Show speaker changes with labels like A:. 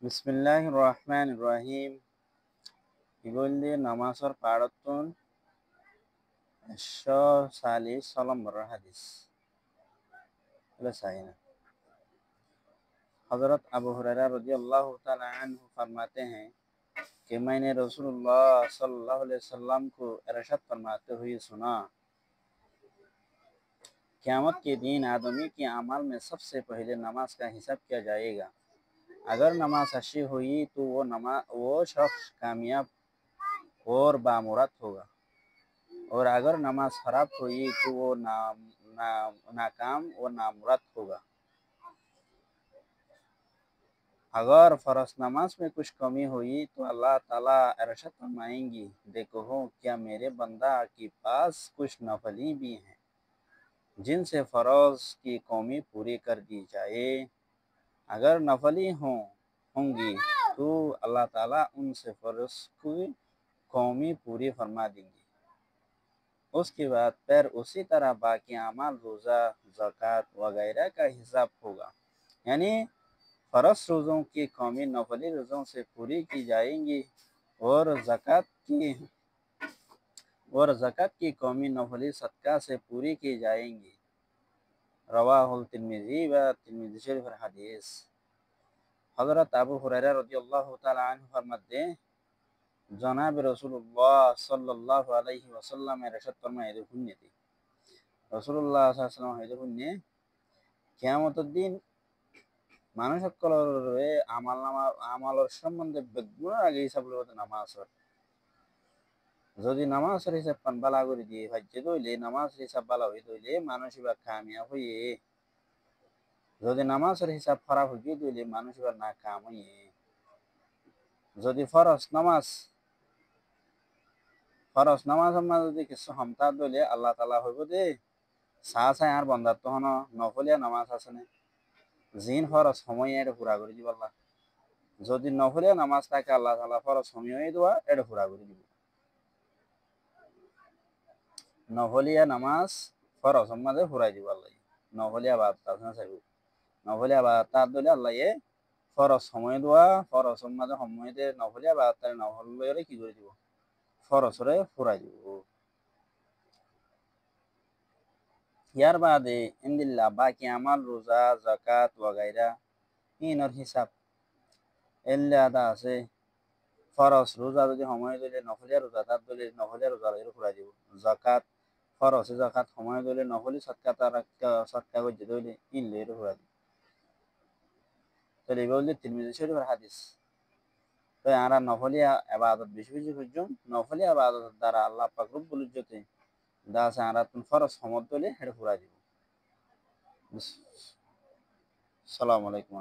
A: বিসমিল্লাহির রহমানির রহিম। ইবল্লি নামাজর পাড়তুন 140 নম্বর হাদিস। এটা सही ना। हज़रत अबू हुरैरा रज़ियल्लाहु ताला अन्हु फरमाते हैं कि मैंने रसूलुल्लाह सल्लल्लाहु अलैहि वसल्लम को इरशाद फरमाते हुए सुना, क़यामत के दिन आदमी के अमल में सबसे पहले नमाज का हिसाब किया जाएगा। अगर नमाज अच्छी हुई तो वो शख्स कामयाब और बामुराद होगा, और अगर नमाज खराब हुई तो वो नाकाम और नामुराद होगा। अगर फर्ज नमाज में कुछ कमी हुई तो अल्लाह ताला इरशाद फरमाएंगी, देखो क्या मेरे बंदा के पास कुछ नफली भी हैं जिनसे फर्ज की कमी पूरी कर दी जाए। अगर नफली होंगी तो अल्लाह ताला उनसे फर्ज की कमी पूरी फरमा देंगी। उसके बाद फिर उसी तरह बाकी अमाल, रोज़ा, ज़कात वगैरह का हिसाब होगा। यानी फ़र्ज़ रोज़ों की कमी नफली रोज़ों से पूरी की जाएंगी, और ज़कात की कमी नफली सदका से पूरी की जाएंगी। रवाहुल तिर्मिज़ी व तिर्मिज़ी शरीफ हदीस। हज़रत अबू हुरैरा रज़ियल्लाहु ताला अन्हु फरमाते हैं, जनाब रसूलुल्लाह सल्लल्लाहु अलैहि वसल्लम इरशाद फरमाए थी, রাসূলুল্লাহ সাল্লাল্লাহু আলাইহি ওয়াসাল্লাম হইতে শুনিয়ে, কিয়ামতের দিন মানুষ সকলের আমালর সম্বন্ধে বেগুনের আগে হিসাব লইতে নামাজর। যদি নামাজের হিসাব পান বালা করে দিয়ে ভাজ্য দইলে নামাজের হিসাব বালা হয়ে দইলে মানুষ এবার কামিয়াব হইয়ে, যদি নামাজের হিসাব খারাপ হয়ে দইলে মানুষ এবার না কাম হইয়ে। যদি ফরজ নামাজের মাঝে যদি কিছু হমতা দইলে আল্লাহ তাআলা হইব দে চাই আর বন্দার তখন নফলিয়া নামাজ আছে না, জিন ফরজ সময় এটা পুরা করে দিব আল্লাহ। যদি নফলিয়া নামাজ থাকে আল্লাহ তাআলা ফরজ সময় দেওয়া এটা পুরা করে দিব। নফলিয়া নামাজ ফরজ মাঝে পুরাই দিব আল্লাহ। নফলিয়া বাদ চাইব, নফলিয়া বাদ তার দলে আল্লাহ ফরজ সময় দেওয়া, ফরজ মাঝে সময় দিয়ে নফলিয়া বাদ তার নফলিয়া কি করে দিব, ফরজরে পুরাই দিব। ইয়ার বাদে ইনদিল্লাহ বাকি আমাল, রোজা, যাকাত ওয়াগাইরা ইনর হিসাব এল্লে আদা আছে। ফরজ রোজা যদি সময় দিলে নফলিয়া রোজা তার দলে নফলিয়া রোজা পুরাই দিব। যাকাত ফরজ যাকাত সময় দিলে নফলি সৎকা তার সৎকা করে দিলে ইনলে পুরাই দিব। তাহলে এবার তিরমিজি শরীফের হাদিস। তো আমরা নফলিয়া ইবাদত বেশি বেশি করছুন, নফলিয়া ইবাদতের দ্বারা আল্লাহ পাক রব্বুল ইজ্জতে দা আছে আমরা ফরজ সমত দিলে এটা পুরাই দিব। আসসালামু আলাইকুম।